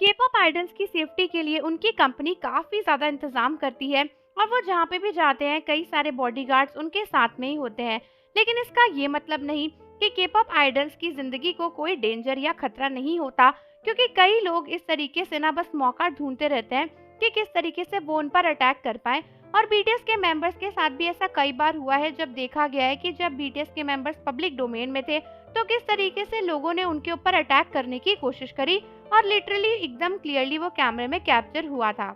K-pop idols की safety के लिए उनकी कंपनी काफ़ी ज़्यादा इंतज़ाम करती है और वो जहाँ पे भी जाते हैं कई सारे बॉडीगार्ड्स उनके साथ में ही होते हैं। लेकिन इसका ये मतलब नहीं कि के-पॉप आइडल्स की ज़िंदगी को कोई डेंजर या खतरा नहीं होता, क्योंकि कई लोग इस तरीके से ना बस मौका ढूंढते रहते हैं कि किस तरीके से वो उन पर अटैक कर पाएँ। और बीटीएस के मेंबर्स के साथ भी ऐसा कई बार हुआ है, जब देखा गया है कि जब बीटीएस के मेंबर्स पब्लिक डोमेन में थे तो किस तरीके से लोगों ने उनके ऊपर अटैक करने की कोशिश करी और लिटरली एकदम क्लियरली वो कैमरे में कैप्चर हुआ था।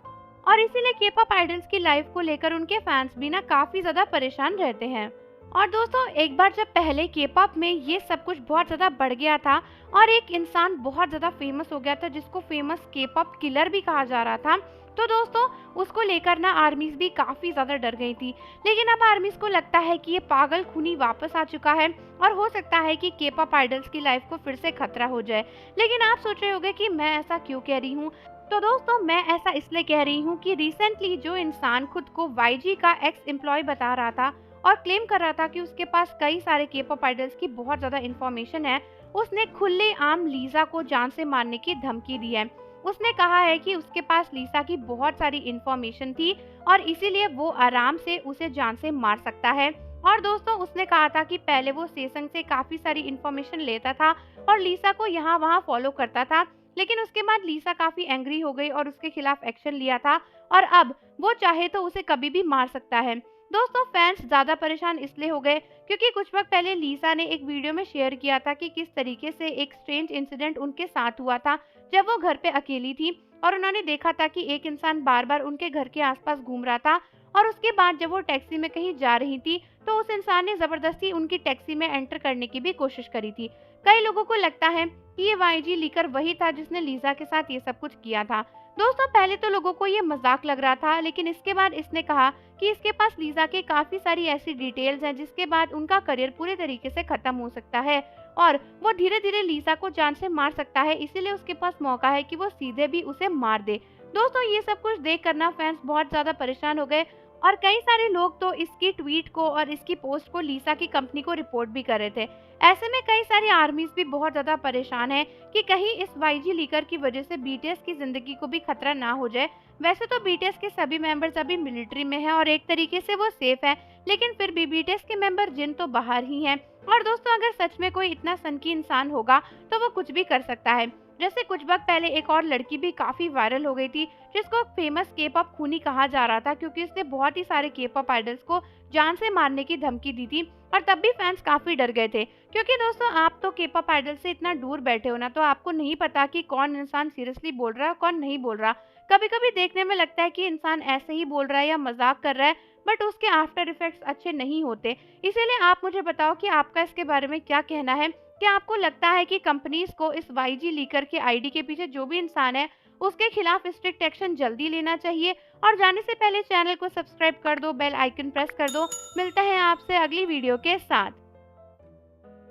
और इसीलिए के-पॉप आइडल्स की लाइफ को लेकर उनके फैंस भी ना काफी ज्यादा परेशान रहते हैं। और दोस्तों, एक बार जब पहले के-पॉप में ये सब कुछ बहुत ज्यादा बढ़ गया था और एक इंसान बहुत ज्यादा फेमस हो गया था जिसको फेमस के-पॉप किलर भी कहा जा रहा था, तो दोस्तों उसको लेकर ना आर्मीज भी काफी ज्यादा डर गई थी। लेकिन अब आर्मीज को लगता है कि ये पागल खूनी वापस आ चुका है और हो सकता है कि के-पॉप आइडल्स की लाइफ को फिर से खतरा हो जाए। लेकिन आप सोच रहे होंगे कि मैं ऐसा क्यों कह रही हूँ। तो दोस्तों, मैं ऐसा इसलिए कह रही हूँ कि रिसेंटली जो इंसान खुद को वाईजी का एक्स एम्प्लॉय बता रहा था और क्लेम कर रहा था कि उसके पास कई सारे के-पॉप आइडल्स की बहुत ज्यादा इन्फॉर्मेशन है, उसने खुलेआम लीजा को जान से मारने की धमकी दी है। उसने कहा है कि उसके पास लीसा की बहुत सारी इन्फॉर्मेशन थी और इसीलिए वो आराम से उसे जान से मार सकता है। और दोस्तों, उसने कहा था कि पहले वो सेसंग से काफी सारी इन्फॉर्मेशन लेता था और लीसा को यहाँ वहाँ फॉलो करता था, लेकिन उसके बाद लीसा काफी एंग्री हो गई और उसके खिलाफ एक्शन लिया था और अब वो चाहे तो उसे कभी भी मार सकता है। दोस्तों, फैंस ज्यादा परेशान इसलिए हो गए क्योंकि कुछ वक्त पहले लीसा ने एक वीडियो में शेयर किया था कि किस तरीके से एक स्ट्रेंज इंसिडेंट उनके साथ हुआ था जब वो घर पे अकेली थी और उन्होंने देखा था कि एक इंसान बार बार उनके घर के आसपास घूम रहा था। और उसके बाद जब वो टैक्सी में कहीं जा रही थी तो उस इंसान ने जबरदस्ती उनकी टैक्सी में एंटर करने की भी कोशिश करी थी। कई लोगों को लगता है कि ये वाईजी लीकर वही था जिसने लीजा के साथ ये सब कुछ किया था। दोस्तों, पहले तो लोगों को ये मजाक लग रहा था, लेकिन इसके बाद इसने कहा कि इसके पास लीजा के काफी सारी ऐसी डिटेल्स हैं जिसके बाद उनका करियर पूरे तरीके से खत्म हो सकता है और वो धीरे धीरे लीसा को जान से मार सकता है। इसीलिए उसके पास मौका है कि वो सीधे भी उसे मार दे। दोस्तों, ये सब कुछ देख कर ना फैंस बहुत ज्यादा परेशान हो गए और कई सारे लोग तो इसकी ट्वीट को और इसकी पोस्ट को लीसा की कंपनी को रिपोर्ट भी कर रहे थे। ऐसे में कई सारी आर्मीज भी बहुत ज्यादा परेशान है कि कहीं इस वाईजी लीकर की वजह से बीटीएस की जिंदगी को भी खतरा ना हो जाए। वैसे तो बीटीएस के सभी मेंबर्स अभी मिलिट्री में हैं और एक तरीके से वो सेफ है, लेकिन फिर भी बीटीएस के मेंबर जिन तो बाहर ही हैं। और दोस्तों, अगर सच में कोई इतना सनकी इंसान होगा तो वो कुछ भी कर सकता है। जैसे कुछ वक्त पहले एक और लड़की भी काफी वायरल हो गई थी जिसको फेमस के-पॉप खूनी कहा जा रहा था, क्योंकि उसने बहुत ही सारे के-पॉप आइडल्स को जान से मारने की धमकी दी थी और तब भी फैंस काफी डर गए थे। क्योंकि दोस्तों, आप तो के-पॉप आइडल से इतना दूर बैठे हो ना, तो आपको नहीं पता कि कौन इंसान सीरियसली बोल रहा है कौन नहीं बोल रहा। कभी कभी देखने में लगता है कि इंसान ऐसे ही बोल रहा है या मजाक कर रहा है, बट उसके आफ्टर इफेक्ट्स अच्छे नहीं होते। इसीलिए आप मुझे बताओ कि आपका इसके बारे में क्या कहना है। क्या आपको लगता है कि कंपनीज को इस वाईजी लीकर के आईडी के पीछे जो भी इंसान है उसके खिलाफ स्ट्रिक्ट एक्शन जल्दी लेना चाहिए? और जाने से पहले चैनल को सब्सक्राइब कर दो, बेल आइकन प्रेस कर दो। मिलते हैं आपसे अगली वीडियो के साथ।